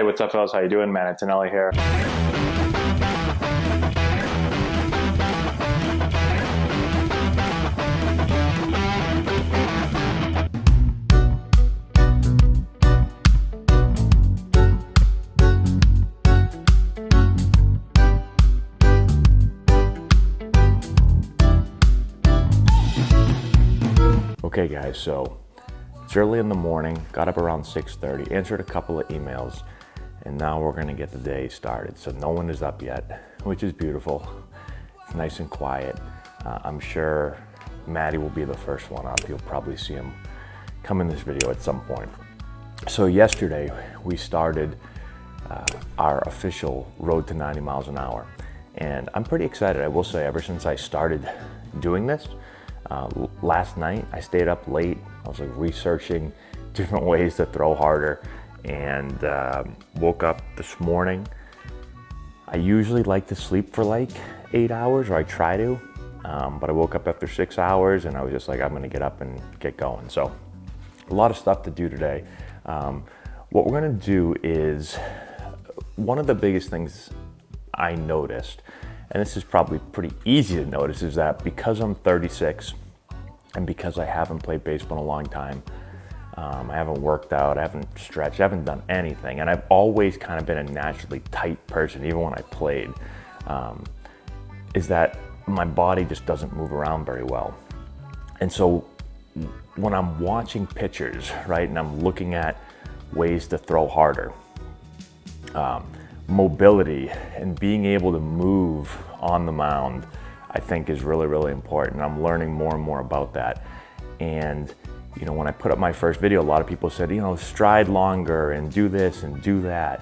Hey, what's up, fellas? How you doing? Man, Antonelli here. Okay, guys, so it's early in the morning, got up around 6:30, answered a couple of emails, and now we're gonna get the day started. So no one is up yet, which is beautiful. It's nice and quiet. I'm sure Maddie will be the first one up. You'll probably see him come in this video at some point. So yesterday, we started our official road to 90 miles an hour. And I'm pretty excited, I will say, ever since I started doing this. Last night, I stayed up late. I was like researching different ways to throw harder, and woke up this morning. I usually like to sleep for like 8 hours, or I try to, but I woke up after 6 hours and I was just like, I'm gonna get up and get going. So a lot of stuff to do today. What we're gonna do is, one of the biggest things I noticed, and this is probably pretty easy to notice, is that because I'm 36 and because I haven't played baseball in a long time, I haven't worked out, I haven't stretched, I haven't done anything, and I've always kind of been a naturally tight person, even when I played, is that my body just doesn't move around very well. And so when I'm watching pitchers, right, and I'm looking at ways to throw harder, mobility and being able to move on the mound, I think is really, really important. I'm learning more and more about that. And, you know, when I put up my first video, a lot of people said, you know, stride longer and do this and do that.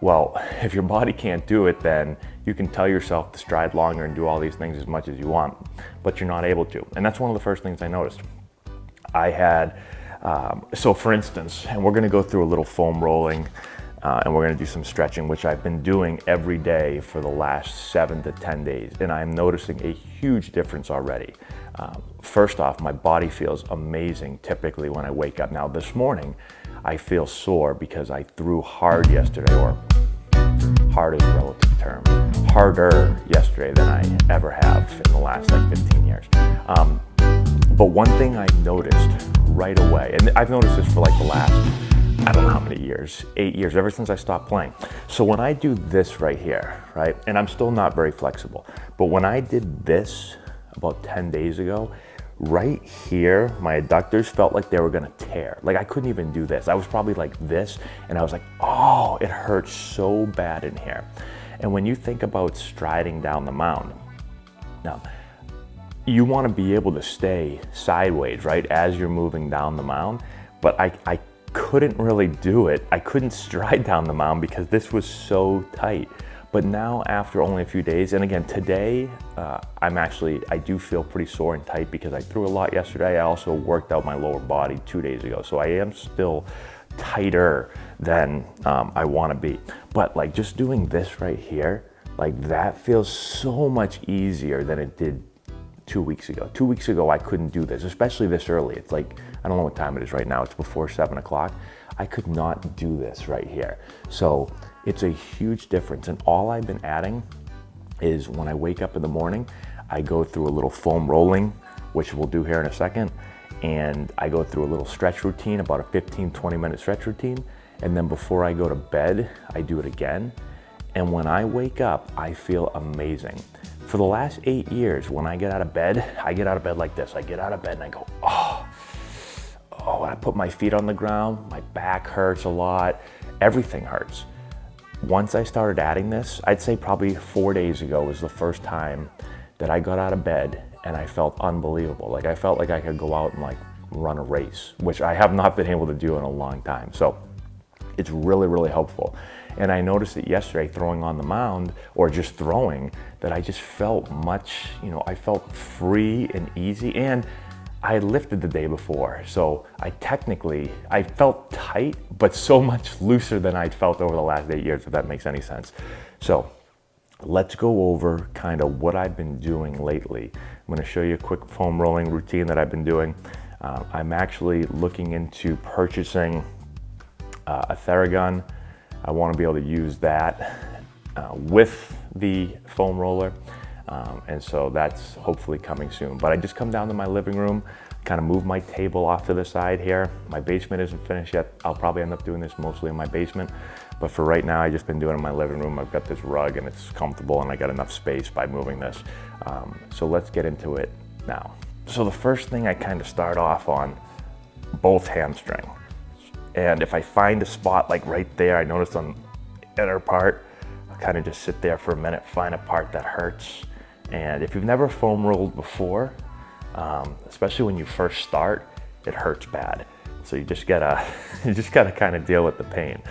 Well, if your body can't do it, then you can tell yourself to stride longer and do all these things as much as you want, but you're not able to. And that's one of the first things I noticed. I had, so for instance, and we're gonna go through a little foam rolling, and we're gonna do some stretching, which I've been doing every day for the last 7 to 10 days. And I'm noticing a huge difference already. First off, my body feels amazing typically when I wake up. Now this morning, I feel sore because I threw hard yesterday, or hard is a relative term, harder yesterday than I ever have in the last like 15 years. But one thing I noticed right away, and I've noticed this for like the last, I don't know how many years, 8 years, ever since I stopped playing. So when I do this right here, right, and I'm still not very flexible, but when I did this about 10 days ago, right here, my adductors felt like they were gonna tear. Like I couldn't even do this. I was probably like this, and I was like, oh, it hurts so bad in here. And when you think about striding down the mound, now, you wanna be able to stay sideways, right, as you're moving down the mound, but I couldn't really do it. I couldn't stride down the mound because this was so tight. But now, after only a few days, and again, today, I do feel pretty sore and tight because I threw a lot yesterday. I also worked out my lower body 2 days ago. So I am still tighter than I wanna be. But like just doing this right here, like that feels so much easier than it did 2 weeks ago. 2 weeks ago, I couldn't do this, especially this early. It's like, I don't know what time it is right now. It's before 7 o'clock. I could not do this right here. So it's a huge difference. And all I've been adding is when I wake up in the morning, I go through a little foam rolling, which we'll do here in a second. And I go through a little stretch routine, about a 15, 20-minute stretch routine. And then before I go to bed, I do it again. And when I wake up, I feel amazing. For the last 8 years, when I get out of bed like this. I get out of bed and I go, oh, I put my feet on the ground, my back hurts a lot, everything hurts. Once I started adding this, I'd say probably 4 days ago was the first time that I got out of bed and I felt unbelievable. Like I felt like I could go out and like run a race, which I have not been able to do in a long time. So it's really, really helpful. And I noticed it yesterday throwing on the mound, or just throwing, that I just felt much, you know, I felt free and easy, and I had lifted the day before. So I felt tight, but so much looser than I'd felt over the last 8 years, if that makes any sense. So let's go over kind of what I've been doing lately. I'm gonna show you a quick foam rolling routine that I've been doing. I'm actually looking into purchasing a Theragun I want to be able to use that with the foam roller. And so that's hopefully coming soon. But I just come down to my living room, kind of move my table off to the side here. My basement isn't finished yet. I'll probably end up doing this mostly in my basement. But for right now, I've just been doing it in my living room. I've got this rug and it's comfortable and I got enough space by moving this. So let's get into it now. So the first thing I kind of start off on both hamstring. And if I find a spot like right there, I noticed on the inner part, I'll kind of just sit there for a minute, find a part that hurts. And if you've never foam rolled before, especially when you first start, it hurts bad. So you just gotta kind of deal with the pain.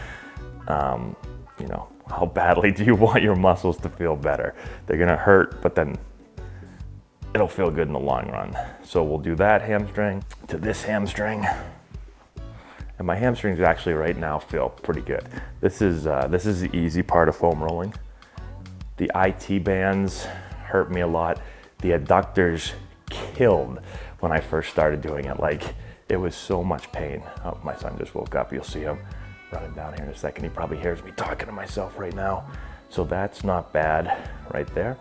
You know, how badly do you want your muscles to feel better? They're gonna hurt, but then it'll feel good in the long run. So we'll do that hamstring to this hamstring. And my hamstrings actually right now feel pretty good. This is the easy part of foam rolling. The IT bands hurt me a lot. The adductors killed when I first started doing it. Like, it was so much pain. Oh, my son just woke up. You'll see him running down here in a second. He probably hears me talking to myself right now. So that's not bad right there.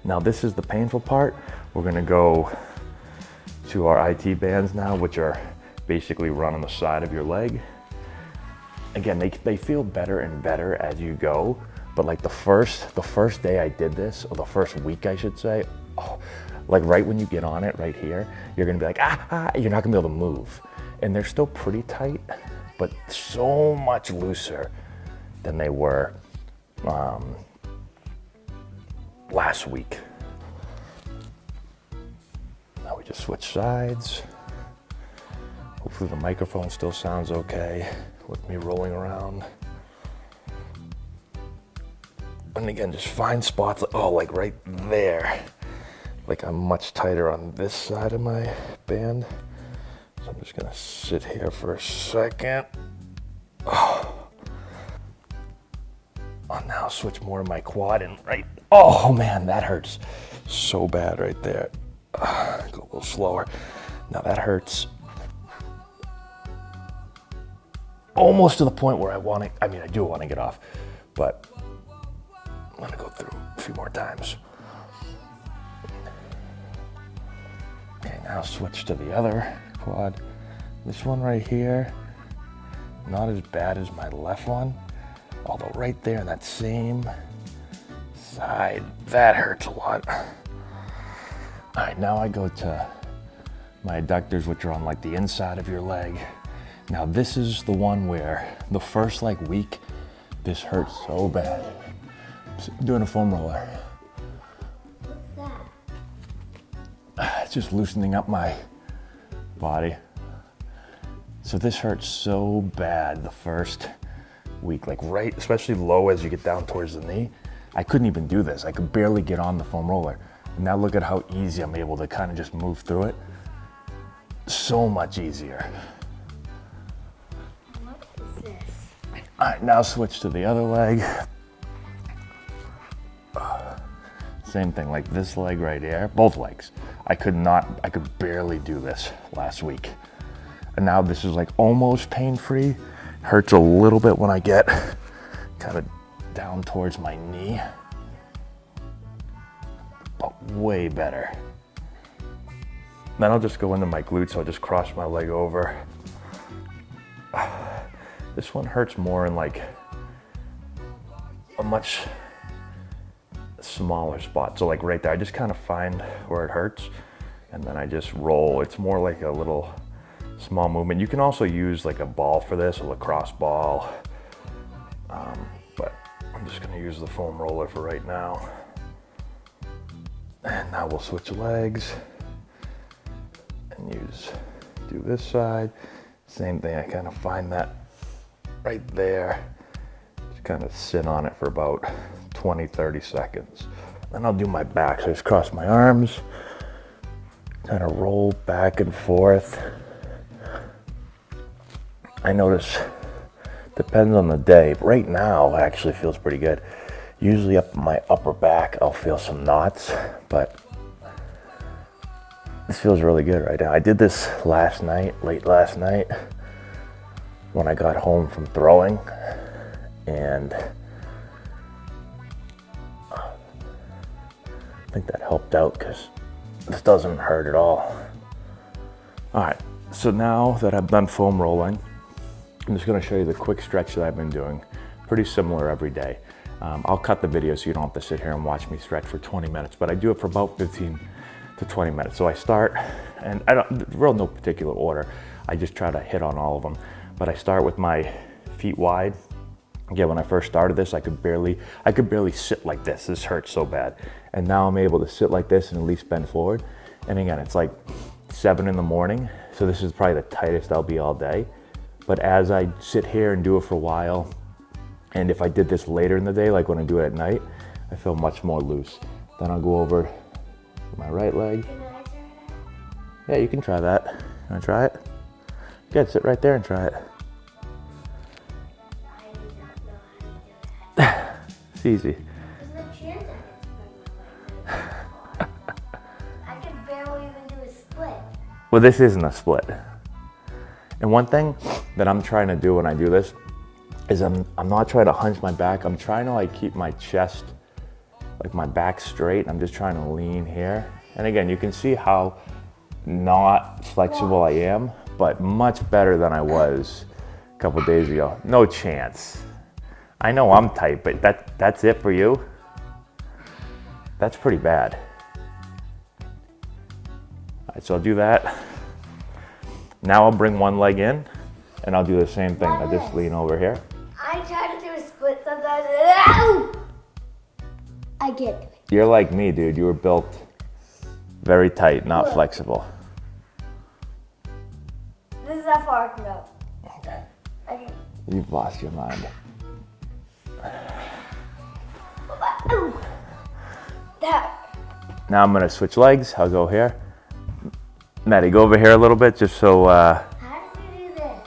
Now this is the painful part. We're gonna go to our IT bands now, which are basically run on the side of your leg. Again, they feel better and better as you go. But like the first day I did this, or the first week I should say, oh, like right when you get on it right here, you're gonna be like, you're not gonna be able to move. And they're still pretty tight, but so much looser than they were last week. Now we just switch sides. Hopefully the microphone still sounds okay with me rolling around. And again, just find spots, like right there. Like I'm much tighter on this side of my band. So I'm just gonna sit here for a second. Oh, I'll now switch more to my quad and right. Oh man, that hurts so bad right there. Go a little slower. Now that hurts almost to the point where I do want to get off, but I'm gonna go through a few more times. Okay, now switch to the other quad. This one right here, not as bad as my left one, although right there in that same side, that hurts a lot. All right, now I go to my adductors, which are on like the inside of your leg. Now this is the one where the first like week, this hurts so bad. I'm doing a foam roller. What's that? It's just loosening up my body. So this hurts so bad the first week, like right, especially low as you get down towards the knee. I couldn't even do this. I could barely get on the foam roller. And now look at how easy I'm able to kind of just move through it. So much easier. What is this? All right, now switch to the other leg. Same thing, like this leg right here, both legs. I could barely do this last week. And now this is like almost pain-free. Hurts a little bit when I get kind of down towards my knee, but way better. Then I'll just go into my glutes, so I'll just cross my leg over. This one hurts more in like a much smaller spot. So like right there, I just kind of find where it hurts and then I just roll. It's more like a little small movement. You can also use like a ball for this, a lacrosse ball. But I'm just gonna use the foam roller for right now. And now we'll switch legs and do this side. Same thing, I kind of find that right there. Just kind of sit on it for about 20, 30 seconds. Then I'll do my back. So I just cross my arms, kind of roll back and forth. I notice, depends on the day. Right now, it actually feels pretty good. Usually up my upper back, I'll feel some knots, but this feels really good right now. I did this late last night, when I got home from throwing. And I think that helped out because this doesn't hurt at all. All right, so now that I've done foam rolling, I'm just gonna show you the quick stretch that I've been doing. Pretty similar every day. I'll cut the video so you don't have to sit here and watch me stretch for 20 minutes, but I do it for about 15 to 20 minutes. So I start, and I don't, no particular order. I just try to hit on all of them. But I start with my feet wide. Again, when I first started this, I could barely sit like this. This hurts so bad. And now I'm able to sit like this and at least bend forward. And again, it's like 7 in the morning. So this is probably the tightest I'll be all day. But as I sit here and do it for a while, and if I did this later in the day, like when I do it at night, I feel much more loose. Then I'll go over my right leg. Can I try that? Yeah, you can try that. You wanna try it? Good, sit right there and try it. I do not know how to do that. It's easy. There's no chance I can spread my legs. I can barely even do a split. Well, this isn't a split. And one thing that I'm trying to do when I do this is I'm not trying to hunch my back. I'm trying to like keep my chest, like my back straight. I'm just trying to lean here. And again, you can see how not flexible I am, but much better than I was a couple days ago. No chance. I know I'm tight, but that's it for you? That's pretty bad. All right, so I'll do that. Now I'll bring one leg in and I'll do the same thing. I just lean over here. I try to do a split sometimes. Ow! I can't do it. You're like me, dude. You were built very tight, not flexible. This is how far I can go. Okay. I can. You've lost your mind. Ooh. That. Now I'm gonna switch legs. I'll go here. Maddie, go over here a little bit just so, How do you do this?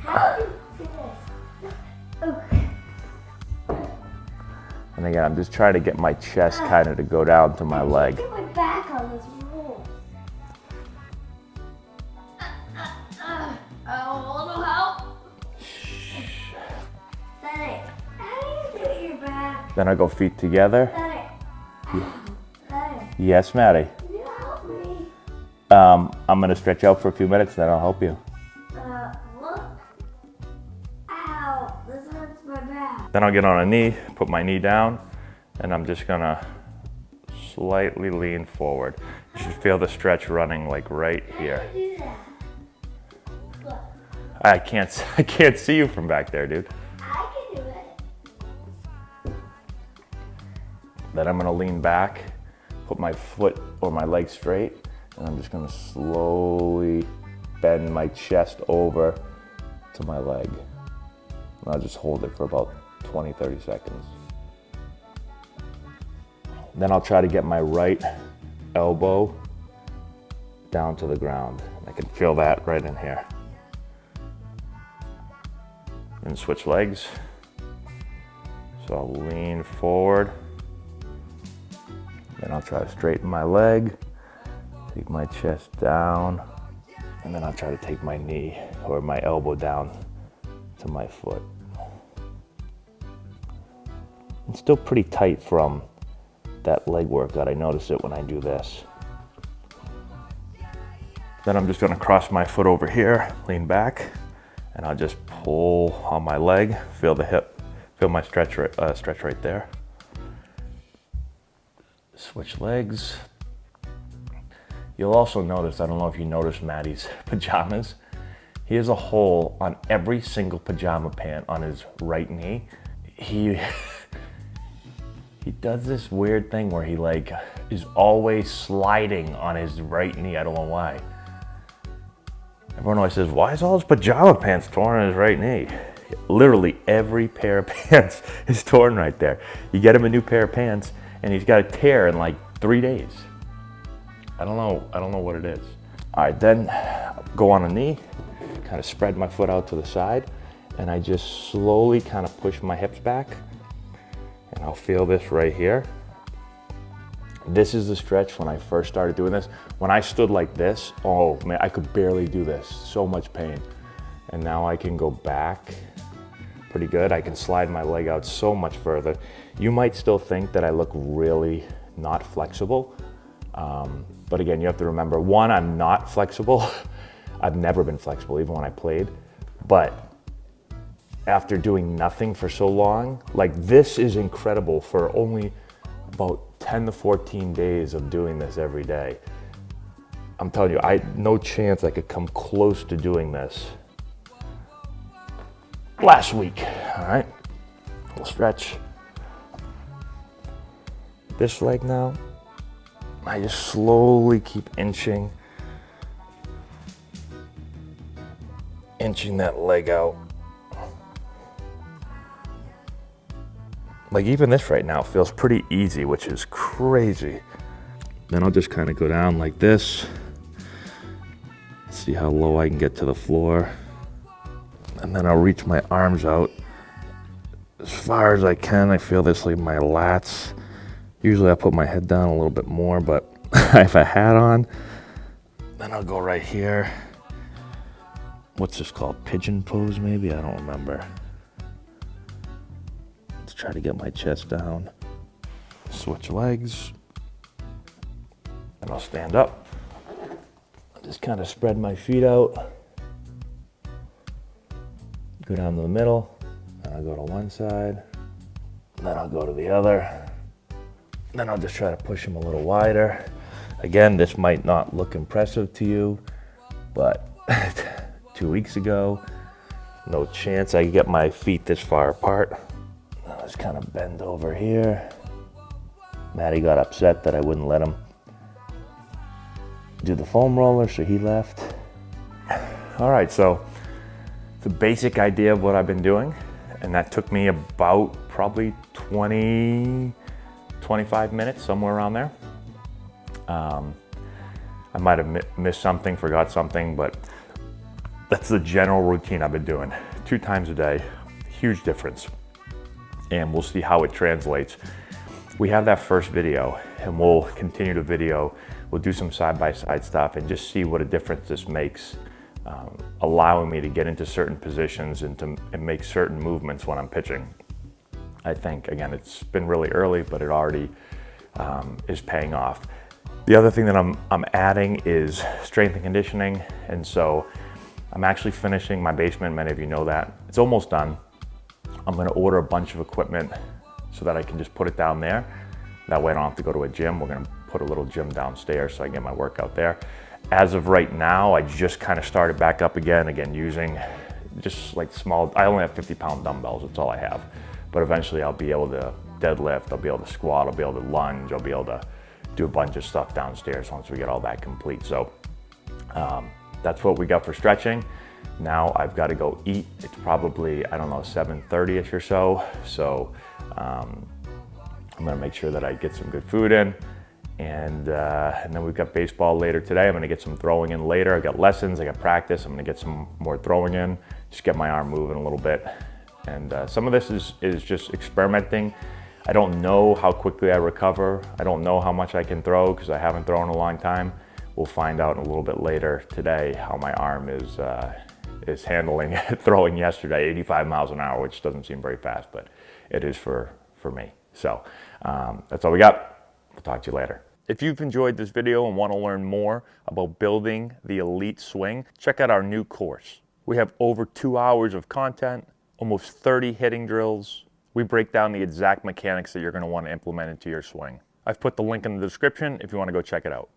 How do you do this? Ooh. and again, I'm just trying to get my chest kind of to go down to my leg. Get my back on this roll. Oh, no help. Daddy, how do you do your back? Then I go feet together. Daddy. Daddy, Yes, Maddie. can you help me? I'm gonna stretch out for a few minutes, then I'll help you. Look. Ow, this hurts my back. Then I'll get on a knee, put my knee down, and I'm just gonna slightly lean forward. You should feel the stretch running like right here. How do you do that? Look, I can't see you from back there, dude. I can do it. Then I'm gonna lean back, put my foot or my leg straight, and I'm just gonna slowly bend my chest over to my leg. And I'll just hold it for about 20, 30 seconds. Then I'll try to get my right elbow down to the ground. I can feel that right in here. And switch legs. So I'll lean forward. Then I'll try to straighten my leg, take my chest down, and then I'll try to take my knee or my elbow down to my foot. It's still pretty tight from that leg workout. I notice it when I do this. Then I'm just gonna cross my foot over here, lean back, and I'll just pull on my leg, feel the hip, feel my stretch right there. Switch legs. You'll also notice, I don't know if you noticed Maddie's pajamas. He has a hole on every single pajama pant on his right knee. He does this weird thing where he like is always sliding on his right knee. I don't know why. Everyone always says, why is all his pajama pants torn on his right knee? Literally every pair of pants is torn right there. You get him a new pair of pants and he's got a tear in like 3 days. I don't know what it is. All right, then go on a knee, kind of spread my foot out to the side, and I just slowly kind of push my hips back, and I'll feel this right here. This is the stretch when I first started doing this. When I stood like this, oh man, I could barely do this, so much pain. And now I can go back pretty good. I can slide my leg out so much further. You might still think that I look really not flexible. But again, you have to remember, one, I'm not flexible. I've never been flexible, even when I played. But after doing nothing for so long, like this is incredible for only about 10 to 14 days of doing this every day. I'm telling you, no chance I could come close to doing this last week. All right, we'll stretch this leg now. I just slowly keep inching that leg out. Like even this right now feels pretty easy, which is crazy. Then I'll just kind of go down like this. See how low I can get to the floor. And then I'll reach my arms out as far as I can. I feel this like my lats. Usually I put my head down a little bit more, but I have a hat on. Then I'll go right here. What's this called? Pigeon pose maybe? I don't remember. Let's try to get my chest down. Switch legs. And I'll stand up. Just kind of spread my feet out. Go down to the middle. Then I'll go to one side. Then I'll go to the other. Then I'll just try to push them a little wider. Again, this might not look impressive to you, but 2 weeks ago, no chance I could get my feet this far apart. I'll just kind of bend over here. Maddie got upset that I wouldn't let him do the foam roller, so he left. All right, so the basic idea of what I've been doing, and that took me about probably 20, 25 minutes, somewhere around there. I might have missed something, forgot something, but that's the general routine I've been doing. 2 times a day, huge difference. And we'll see how it translates. We have that first video, and we'll continue the video. We'll do some side-by-side stuff and just see what a difference this makes, allowing me to get into certain positions and make certain movements when I'm pitching. I think, again, it's been really early, but it already is paying off. The other thing that I'm adding is strength and conditioning, and so I'm actually finishing my basement. Many of you know that. It's almost done. I'm gonna order a bunch of equipment so that I can just put it down there. That way I don't have to go to a gym. We're gonna put a little gym downstairs so I can get my workout there. As of right now, I just kind of started back up again using just like small, I only have 50-pound dumbbells, that's all I have. But eventually I'll be able to deadlift, I'll be able to squat, I'll be able to lunge, I'll be able to do a bunch of stuff downstairs once we get all that complete. So that's what we got for stretching. Now I've got to go eat. It's probably, I don't know, 7:30ish or so. So I'm gonna make sure that I get some good food in. And then we've got baseball later today. I'm gonna get some throwing in later. I got lessons, I got practice. I'm gonna get some more throwing in, just get my arm moving a little bit. And some of this is just experimenting. I don't know how quickly I recover. I don't know how much I can throw because I haven't thrown in a long time. We'll find out a little bit later today how my arm is handling throwing yesterday, 85 miles an hour, which doesn't seem very fast, but it is for me. So that's all we got. We'll talk to you later. If you've enjoyed this video and want to learn more about building the elite swing, check out our new course. We have over 2 hours of content, almost 30 hitting drills. We break down the exact mechanics that you're going to want to implement into your swing. I've put the link in the description if you want to go check it out.